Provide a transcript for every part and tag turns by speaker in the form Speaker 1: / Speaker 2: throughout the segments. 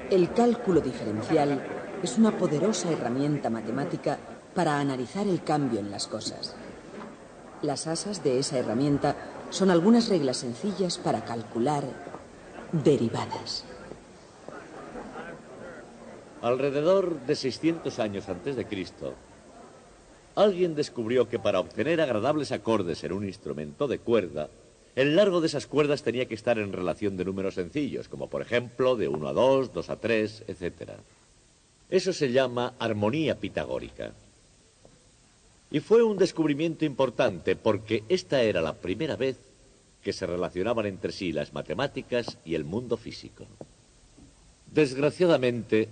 Speaker 1: El cálculo diferencial es una poderosa herramienta matemática para analizar el cambio en las cosas. Las asas de esa herramienta son algunas reglas sencillas para calcular derivadas.
Speaker 2: Alrededor de 600 años antes de Cristo, alguien descubrió que para obtener agradables acordes en un instrumento de cuerda, el largo de esas cuerdas tenía que estar en relación de números sencillos, como por ejemplo de 1 a 2, 2 a 3, etc. Eso se llama armonía pitagórica. Y fue un descubrimiento importante porque esta era la primera vez que se relacionaban entre sí las matemáticas y el mundo físico. Desgraciadamente,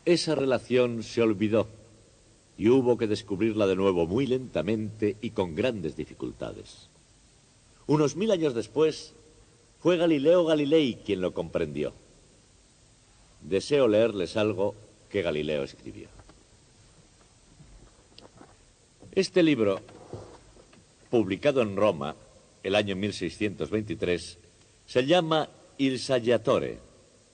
Speaker 2: esa relación se olvidó y hubo que descubrirla de nuevo muy lentamente y con grandes dificultades. Unos 1000 años después, fue Galileo Galilei quien lo comprendió. Deseo leerles algo que Galileo escribió. Este libro, publicado en Roma el año 1623, se llama Il Saggiatore,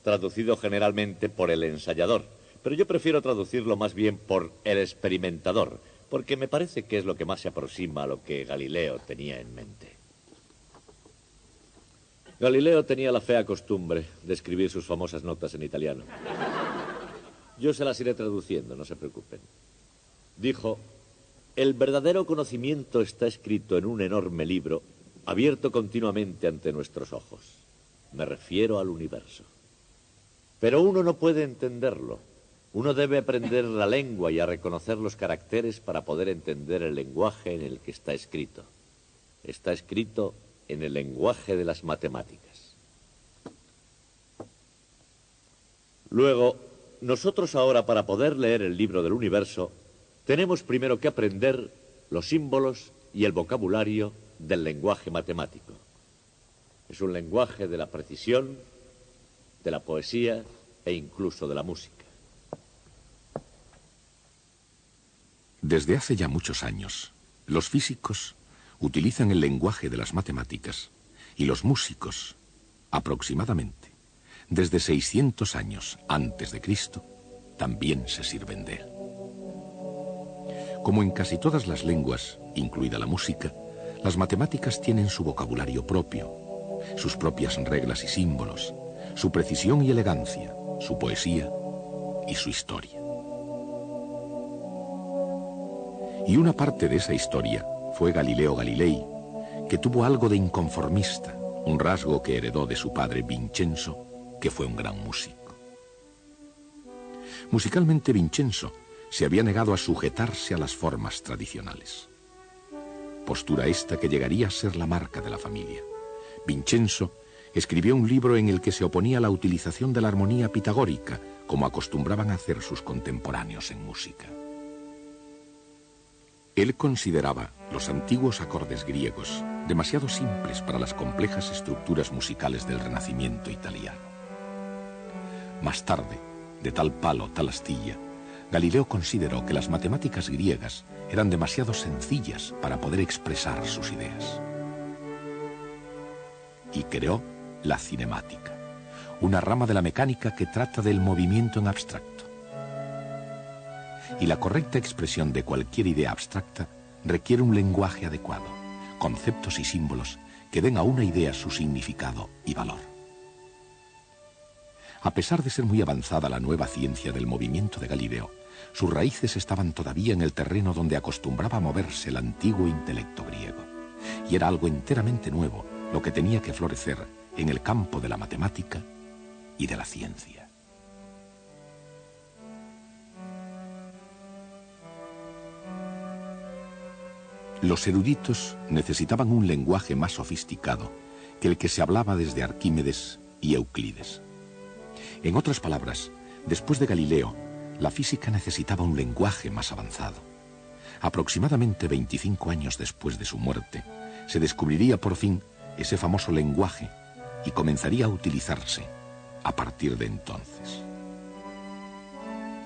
Speaker 2: traducido generalmente por el ensayador, pero yo prefiero traducirlo más bien por el experimentador, porque me parece que es lo que más se aproxima a lo que Galileo tenía en mente. Galileo tenía la fea costumbre de escribir sus famosas notas en italiano. Yo se las iré traduciendo, no se preocupen. Dijo: el verdadero conocimiento está escrito en un enorme libro, abierto continuamente ante nuestros ojos. Me refiero al universo. Pero uno no puede entenderlo. Uno debe aprender la lengua y a reconocer los caracteres para poder entender el lenguaje en el que está escrito. Está escrito en el lenguaje de las matemáticas. Luego, nosotros ahora, para poder leer el libro del universo, tenemos primero que aprender los símbolos y el vocabulario del lenguaje matemático. Es un lenguaje de la precisión, de la poesía e incluso de la música.
Speaker 3: Desde hace ya muchos años, los físicos utilizan el lenguaje de las matemáticas y los músicos, aproximadamente, desde 600 años antes de Cristo, también se sirven de él. Como en casi todas las lenguas, incluida la música, las matemáticas tienen su vocabulario propio, sus propias reglas y símbolos, su precisión y elegancia, su poesía y su historia. Y una parte de esa historia fue Galileo Galilei, que tuvo algo de inconformista, un rasgo que heredó de su padre Vincenzo, que fue un gran músico. Musicalmente, Vincenzo se había negado a sujetarse a las formas tradicionales. Postura esta que llegaría a ser la marca de la familia. Vincenzo escribió un libro en el que se oponía a la utilización de la armonía pitagórica, como acostumbraban a hacer sus contemporáneos en música. Él consideraba los antiguos acordes griegos demasiado simples para las complejas estructuras musicales del Renacimiento italiano. Más tarde, de tal palo, tal astilla, Galileo consideró que las matemáticas griegas eran demasiado sencillas para poder expresar sus ideas. Y creó la cinemática, una rama de la mecánica que trata del movimiento en abstracto. Y la correcta expresión de cualquier idea abstracta requiere un lenguaje adecuado, conceptos y símbolos que den a una idea su significado y valor. A pesar de ser muy avanzada la nueva ciencia del movimiento de Galileo, sus raíces estaban todavía en el terreno donde acostumbraba moverse el antiguo intelecto griego. Y era algo enteramente nuevo lo que tenía que florecer en el campo de la matemática y de la ciencia. Los eruditos necesitaban un lenguaje más sofisticado que el que se hablaba desde Arquímedes y Euclides. En otras palabras, después de Galileo, la física necesitaba un lenguaje más avanzado. Aproximadamente 25 años después de su muerte, se descubriría por fin ese famoso lenguaje y comenzaría a utilizarse a partir de entonces.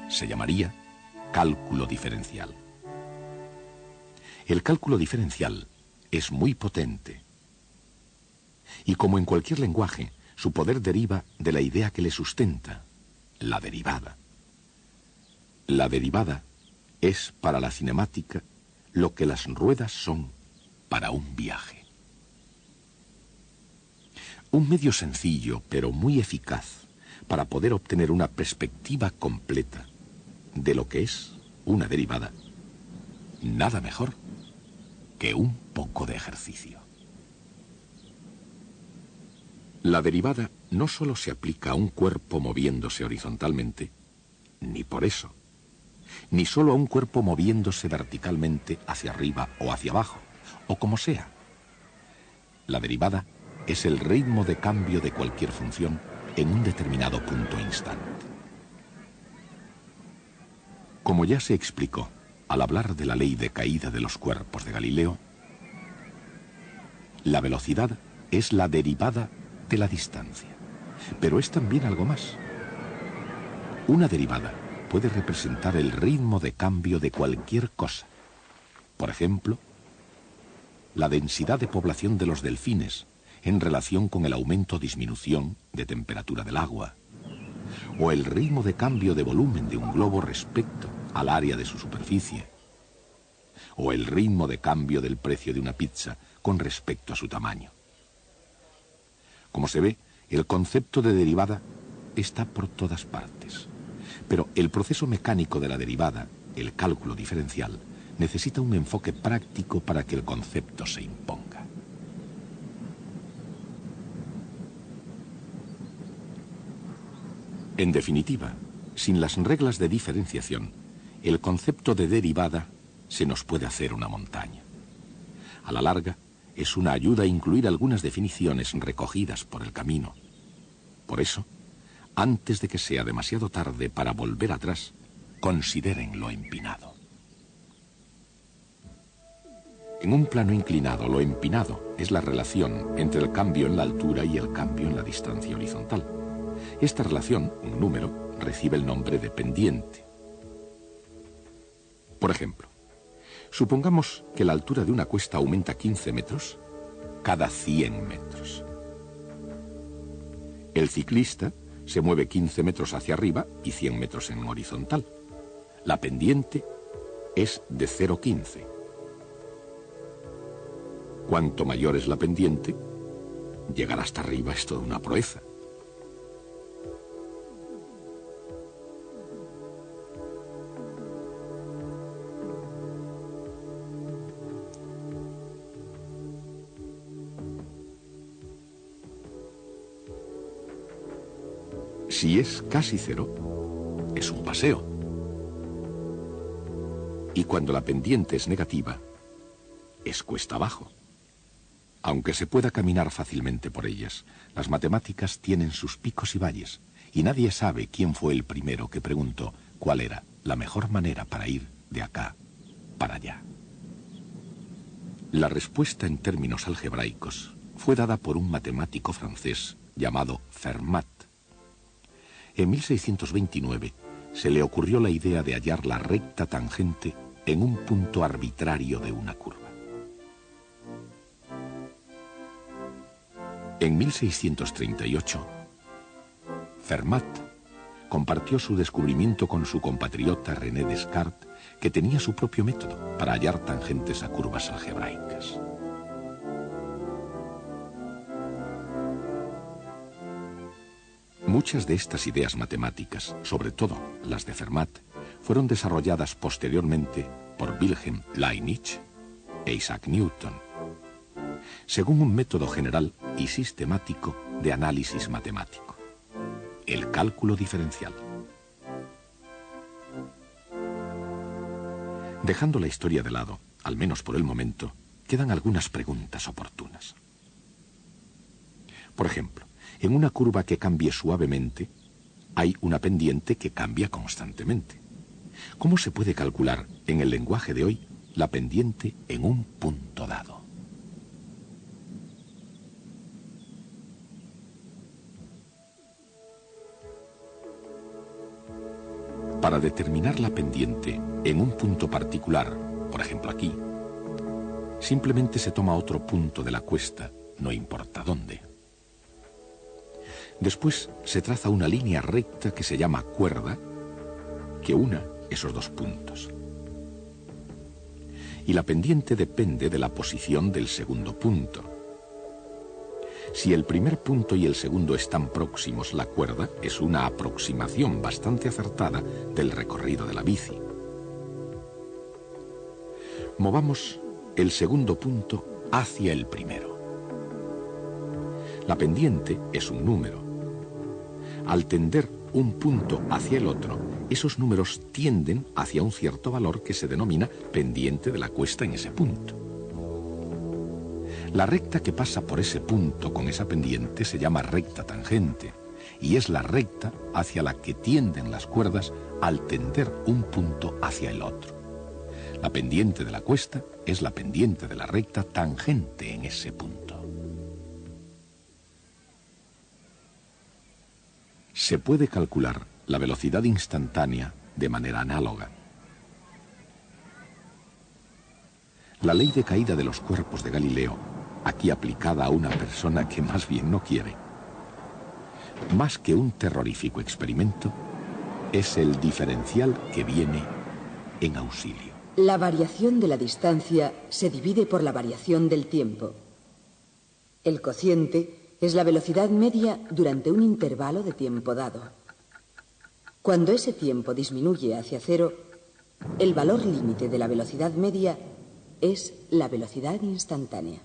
Speaker 3: Se llamaría cálculo diferencial. El cálculo diferencial es muy potente. Y como en cualquier lenguaje, su poder deriva de la idea que le sustenta, la derivada. La derivada es para la cinemática lo que las ruedas son para un viaje. Un medio sencillo, pero muy eficaz, para poder obtener una perspectiva completa de lo que es una derivada. Nada mejor que un poco de ejercicio. La derivada no solo se aplica a un cuerpo moviéndose horizontalmente, ni por eso, ni solo a un cuerpo moviéndose verticalmente hacia arriba o hacia abajo, o como sea. La derivada es el ritmo de cambio de cualquier función en un determinado punto instante. Como ya se explicó al hablar de la ley de caída de los cuerpos de Galileo, la velocidad es la derivada de la distancia, pero es también algo más. Una derivada puede representar el ritmo de cambio de cualquier cosa. Por ejemplo, la densidad de población de los delfines en relación con el aumento o disminución de temperatura del agua, o el ritmo de cambio de volumen de un globo respecto al área de su superficie, o el ritmo de cambio del precio de una pizza con respecto a su tamaño. Como se ve, el concepto de derivada está por todas partes, pero el proceso mecánico de la derivada, el cálculo diferencial, necesita un enfoque práctico para que el concepto se imponga. En definitiva, sin las reglas de diferenciación, el concepto de derivada se nos puede hacer una montaña. A la larga, es una ayuda a incluir algunas definiciones recogidas por el camino. Por eso, antes de que sea demasiado tarde para volver atrás, consideren lo empinado. En un plano inclinado, lo empinado es la relación entre el cambio en la altura y el cambio en la distancia horizontal. Esta relación, un número, recibe el nombre de pendiente. Por ejemplo, supongamos que la altura de una cuesta aumenta 15 metros cada 100 metros. El ciclista se mueve 15 metros hacia arriba y 100 metros en horizontal. La pendiente es de 0,15. Cuanto mayor es la pendiente, llegar hasta arriba es toda una proeza. Si es casi cero, es un paseo. Y cuando la pendiente es negativa, es cuesta abajo. Aunque se pueda caminar fácilmente por ellas, las matemáticas tienen sus picos y valles, y nadie sabe quién fue el primero que preguntó cuál era la mejor manera para ir de acá para allá. La respuesta en términos algebraicos fue dada por un matemático francés llamado Fermat. En 1629 se le ocurrió la idea de hallar la recta tangente en un punto arbitrario de una curva. En 1638, Fermat compartió su descubrimiento con su compatriota René Descartes, que tenía su propio método para hallar tangentes a curvas algebraicas. Muchas de estas ideas matemáticas, sobre todo las de Fermat, fueron desarrolladas posteriormente por Wilhelm Leibniz e Isaac Newton, según un método general y sistemático de análisis matemático, el cálculo diferencial. Dejando la historia de lado, al menos por el momento, quedan algunas preguntas oportunas. Por ejemplo, en una curva que cambie suavemente, hay una pendiente que cambia constantemente. ¿Cómo se puede calcular, en el lenguaje de hoy, la pendiente en un punto dado? Para determinar la pendiente en un punto particular, por ejemplo aquí, simplemente se toma otro punto de la cuesta, no importa dónde. Después se traza una línea recta que se llama cuerda, que una esos dos puntos. Y la pendiente depende de la posición del segundo punto. Si el primer punto y el segundo están próximos, la cuerda es una aproximación bastante acertada del recorrido de la bici. Movamos el segundo punto hacia el primero. La pendiente es un número. Al tender un punto hacia el otro, esos números tienden hacia un cierto valor que se denomina pendiente de la cuesta en ese punto. La recta que pasa por ese punto con esa pendiente se llama recta tangente, y es la recta hacia la que tienden las cuerdas al tender un punto hacia el otro. La pendiente de la cuesta es la pendiente de la recta tangente en ese punto. Se puede calcular la velocidad instantánea de manera análoga. La ley de caída de los cuerpos de Galileo, aquí aplicada a una persona que más bien no quiere, más que un terrorífico experimento, es el diferencial que viene en auxilio.
Speaker 1: La variación de la distancia se divide por la variación del tiempo. El cociente es la velocidad media durante un intervalo de tiempo dado. Cuando ese tiempo disminuye hacia cero, el valor límite de la velocidad media es la velocidad instantánea.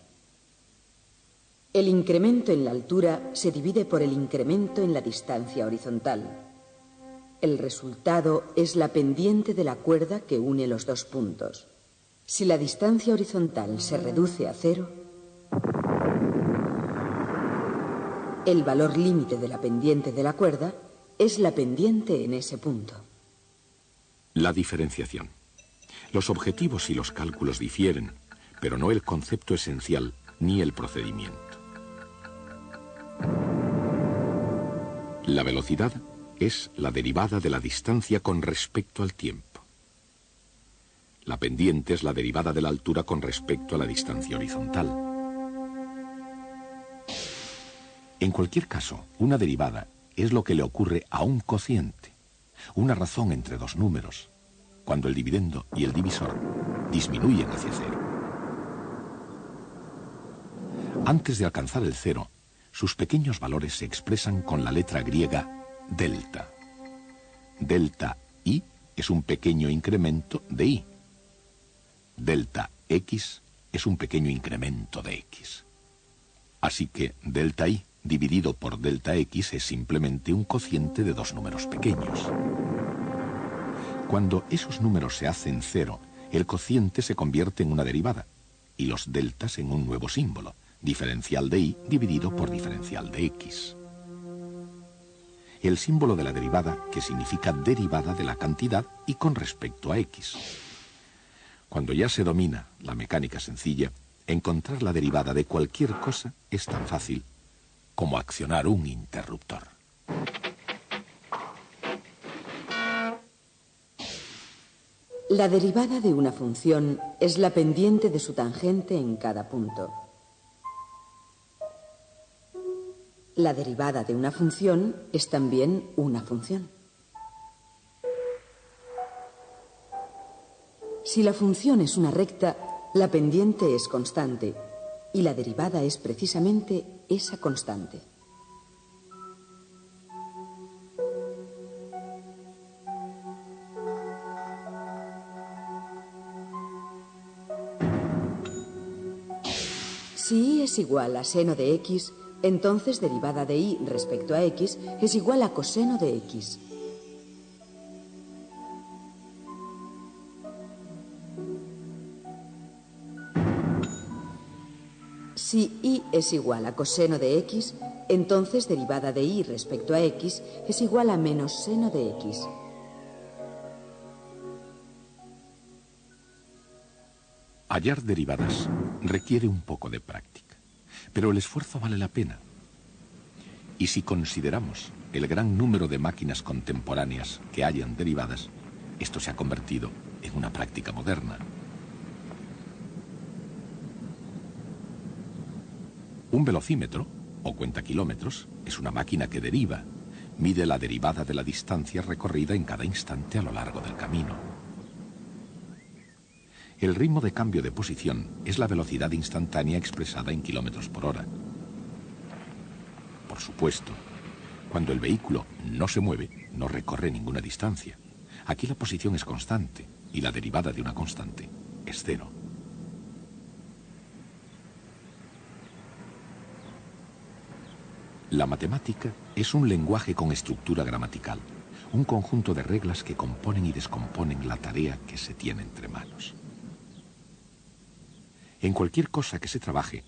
Speaker 1: El incremento en la altura se divide por el incremento en la distancia horizontal. El resultado es la pendiente de la cuerda que une los dos puntos. Si la distancia horizontal se reduce a cero, el valor límite de la pendiente de la cuerda es la pendiente en ese punto.
Speaker 3: La diferenciación. Los objetivos y los cálculos difieren, pero no el concepto esencial ni el procedimiento. La velocidad es la derivada de la distancia con respecto al tiempo. La pendiente es la derivada de la altura con respecto a la distancia horizontal. En cualquier caso, una derivada es lo que le ocurre a un cociente, una razón entre dos números, cuando el dividendo y el divisor disminuyen hacia cero. Antes de alcanzar el cero, sus pequeños valores se expresan con la letra griega delta. Delta i es un pequeño incremento de i. Delta x es un pequeño incremento de x. Así que delta i dividido por delta x es simplemente un cociente de dos números pequeños. Cuando esos números se hacen cero, el cociente se convierte en una derivada y los deltas en un nuevo símbolo, diferencial de y dividido por diferencial de x. El símbolo de la derivada, que significa derivada de la cantidad y con respecto a x. Cuando ya se domina la mecánica sencilla, encontrar la derivada de cualquier cosa es tan fácil como accionar un interruptor.
Speaker 1: La derivada de una función es la pendiente de su tangente en cada punto. La derivada de una función es también una función. Si la función es una recta, la pendiente es constante y la derivada es precisamente esa constante. Si y es igual a seno de x, entonces derivada de y respecto a x es igual a coseno de x. Si y es igual a coseno de x, entonces derivada de y respecto a x es igual a menos seno de x.
Speaker 3: Hallar derivadas requiere un poco de práctica, pero el esfuerzo vale la pena. Y si consideramos el gran número de máquinas contemporáneas que hallan derivadas, esto se ha convertido en una práctica moderna. Un velocímetro, o cuentakilómetros, es una máquina que deriva. Mide la derivada de la distancia recorrida en cada instante a lo largo del camino. El ritmo de cambio de posición es la velocidad instantánea expresada en kilómetros por hora. Por supuesto, cuando el vehículo no se mueve, no recorre ninguna distancia. Aquí la posición es constante y la derivada de una constante es cero. La matemática es un lenguaje con estructura gramatical, un conjunto de reglas que componen y descomponen la tarea que se tiene entre manos. En cualquier cosa que se trabaje,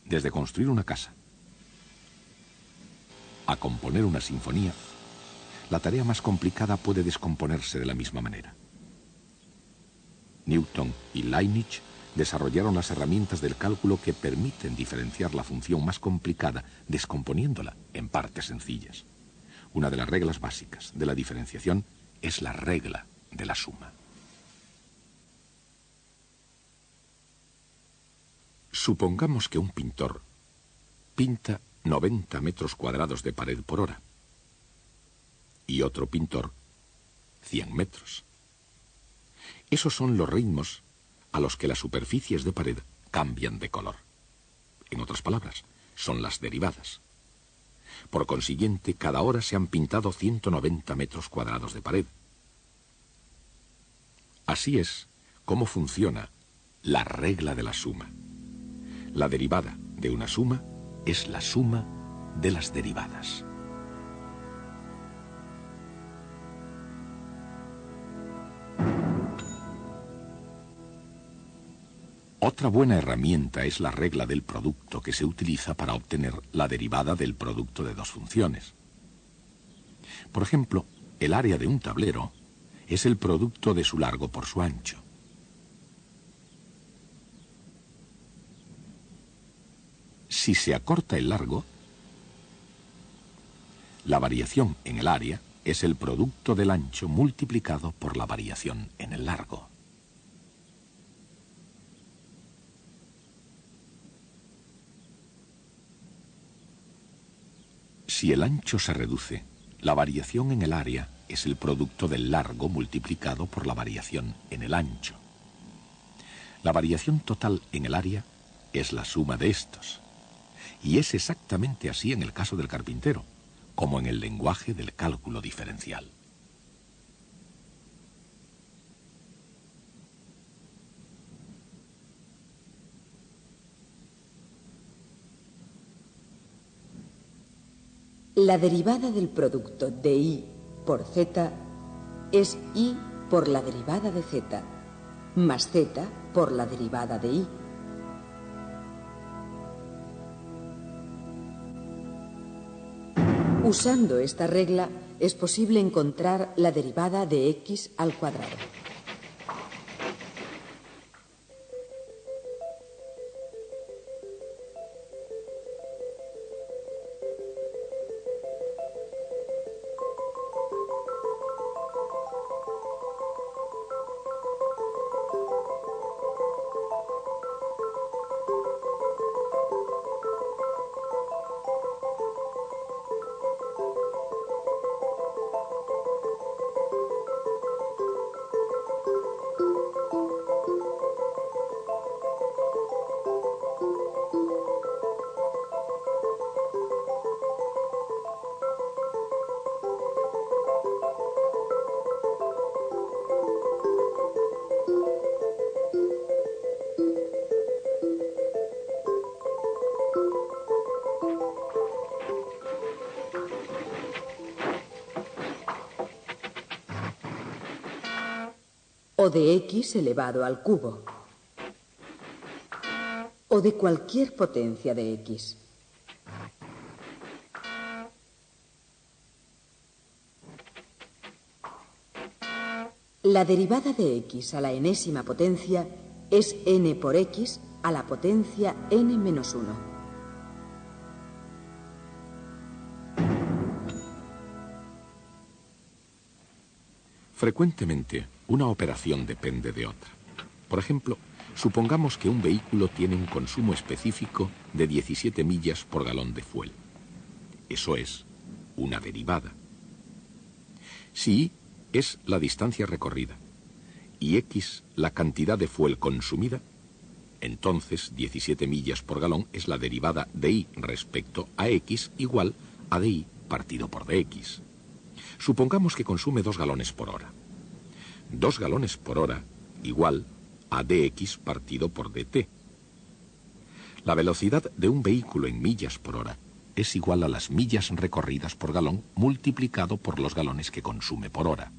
Speaker 3: desde construir una casa a componer una sinfonía, la tarea más complicada puede descomponerse de la misma manera. Newton y Leibniz desarrollaron las herramientas del cálculo que permiten diferenciar la función más complicada descomponiéndola en partes sencillas. Una de las reglas básicas de la diferenciación es la regla de la suma. Supongamos que un pintor pinta 90 metros cuadrados de pared por hora y otro pintor 100 metros. Esos son los ritmos a los que las superficies de pared cambian de color. En otras palabras, son las derivadas. Por consiguiente, cada hora se han pintado 190 metros cuadrados de pared. Así es como funciona la regla de la suma. La derivada de una suma es la suma de las derivadas. Otra buena herramienta es la regla del producto que se utiliza para obtener la derivada del producto de dos funciones. Por ejemplo, el área de un tablero es el producto de su largo por su ancho. Si se acorta el largo, la variación en el área es el producto del ancho multiplicado por la variación en el largo. Si el ancho se reduce, la variación en el área es el producto del largo multiplicado por la variación en el ancho. La variación total en el área es la suma de estos. Y es exactamente así en el caso del carpintero, como en el lenguaje del cálculo diferencial.
Speaker 1: La derivada del producto de y por z es y por la derivada de z, más z por la derivada de y. Usando esta regla, es posible encontrar la derivada de x al cuadrado. O de x elevado al cubo, o de cualquier potencia de x. La derivada de x a la enésima potencia es n por x a la potencia n menos 1.
Speaker 3: Frecuentemente, una operación depende de otra. Por ejemplo, supongamos que un vehículo tiene un consumo específico de 17 millas por galón de fuel. eso es, una derivada. Si Y es la distancia recorrida y X la cantidad de fuel consumida, entonces 17 millas por galón es la derivada de Y respecto a X igual a dY partido por dX. Supongamos que consume 2 galones por hora. 2 galones por hora igual a dx partido por dt. La velocidad de un vehículo en millas por hora es igual a las millas recorridas por galón multiplicado por los galones que consume por hora.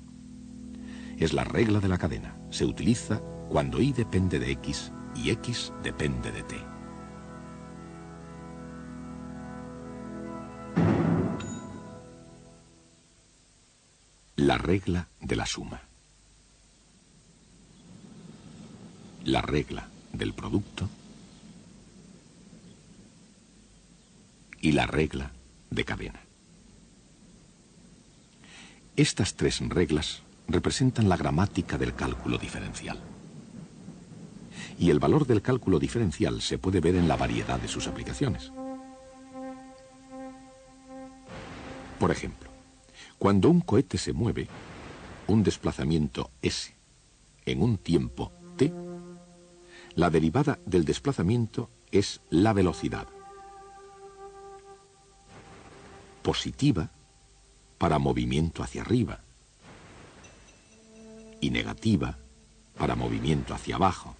Speaker 3: Es la regla de la cadena. Se utiliza cuando Y depende de X y X depende de T. La regla de la suma. La regla del producto y la regla de cadena. Estas 3 reglas representan la gramática del cálculo diferencial. Y el valor del cálculo diferencial se puede ver en la variedad de sus aplicaciones. Por ejemplo, cuando un cohete se mueve, un desplazamiento s, en un tiempo t, la derivada del desplazamiento es la velocidad. Positiva para movimiento hacia arriba y negativa para movimiento hacia abajo.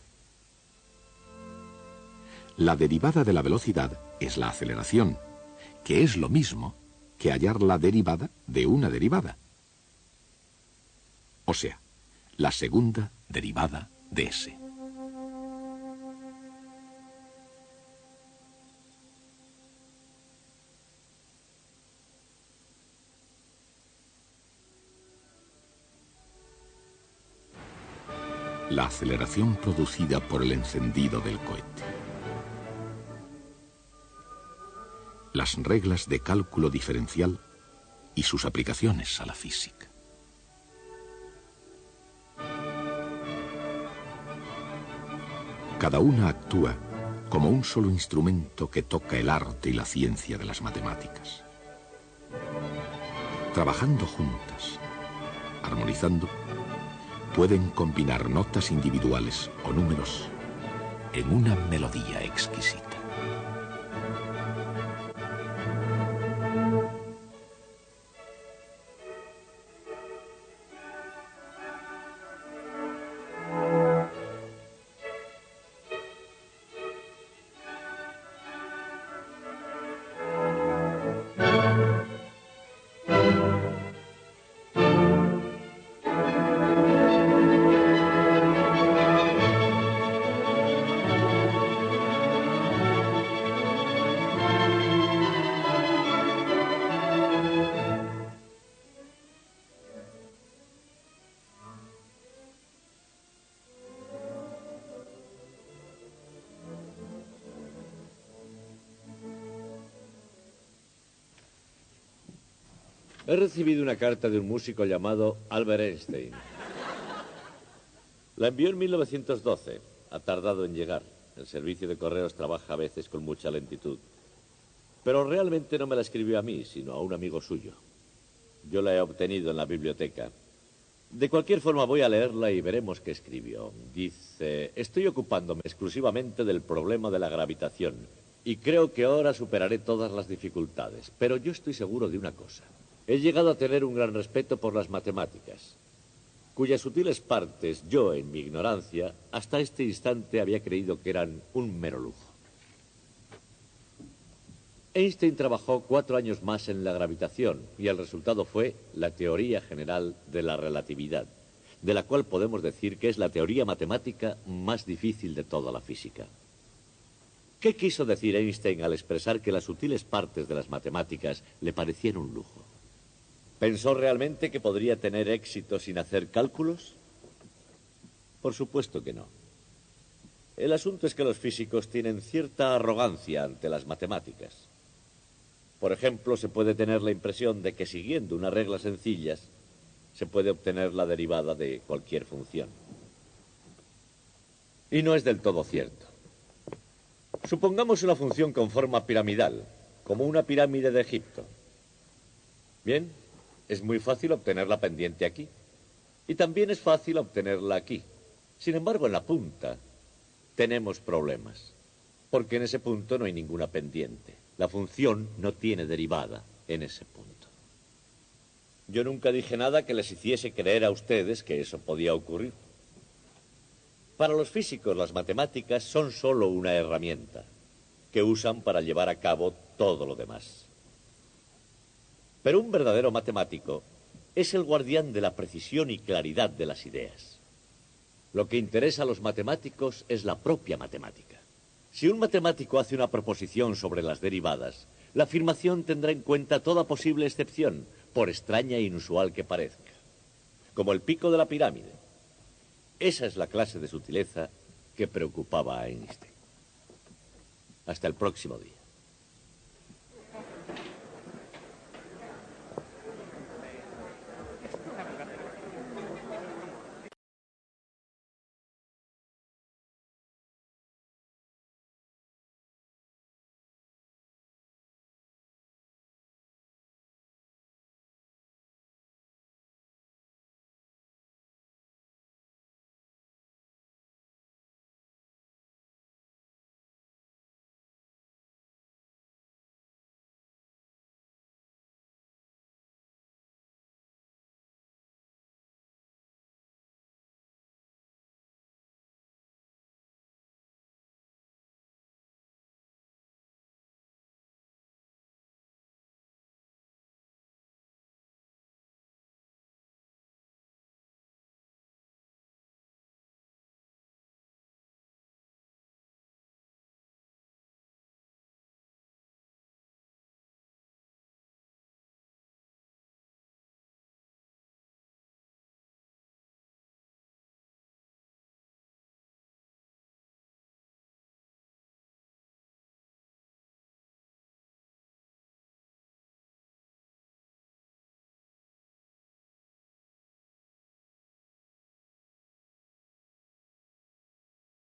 Speaker 3: La derivada de la velocidad es la aceleración, que es lo mismo que hallar la derivada de una derivada. O sea, la segunda derivada de s. La aceleración producida por el encendido del cohete. Las reglas de cálculo diferencial y sus aplicaciones a la física. Cada una actúa como un solo instrumento que toca el arte y la ciencia de las matemáticas. Trabajando juntas, armonizando, pueden combinar notas individuales o números en una melodía exquisita.
Speaker 2: He recibido una carta de un músico llamado Albert Einstein. La envió en 1912. Ha tardado en llegar. El servicio de correos trabaja a veces con mucha lentitud. Pero realmente no me la escribió a mí, sino a un amigo suyo. Yo la he obtenido en la biblioteca. De cualquier forma voy a leerla y veremos qué escribió. Dice: estoy ocupándome exclusivamente del problema de la gravitación y creo que ahora superaré todas las dificultades. Pero yo estoy seguro de una cosa. He llegado a tener un gran respeto por las matemáticas, cuyas sutiles partes yo, en mi ignorancia, hasta este instante había creído que eran un mero lujo. Einstein trabajó 4 años más en la gravitación y el resultado fue la teoría general de la relatividad, de la cual podemos decir que es la teoría matemática más difícil de toda la física. ¿Qué quiso decir Einstein al expresar que las sutiles partes de las matemáticas le parecían un lujo? ¿Pensó realmente que podría tener éxito sin hacer cálculos? Por supuesto que no. El asunto es que los físicos tienen cierta arrogancia ante las matemáticas. Por ejemplo, se puede tener la impresión de que siguiendo unas reglas sencillas se puede obtener la derivada de cualquier función. Y no es del todo cierto. Supongamos una función con forma piramidal, como una pirámide de Egipto. Bien, es muy fácil obtener la pendiente aquí. Y también es fácil obtenerla aquí. Sin embargo, en la punta tenemos problemas. Porque en ese punto no hay ninguna pendiente. La función no tiene derivada en ese punto. Yo nunca dije nada que les hiciese creer a ustedes que eso podía ocurrir. Para los físicos, las matemáticas son solo una herramienta que usan para llevar a cabo todo lo demás. Pero un verdadero matemático es el guardián de la precisión y claridad de las ideas. Lo que interesa a los matemáticos es la propia matemática. Si un matemático hace una proposición sobre las derivadas, la afirmación tendrá en cuenta toda posible excepción, por extraña e inusual que parezca. Como el pico de la pirámide. Esa es la clase de sutileza que preocupaba a Einstein. Hasta el próximo día.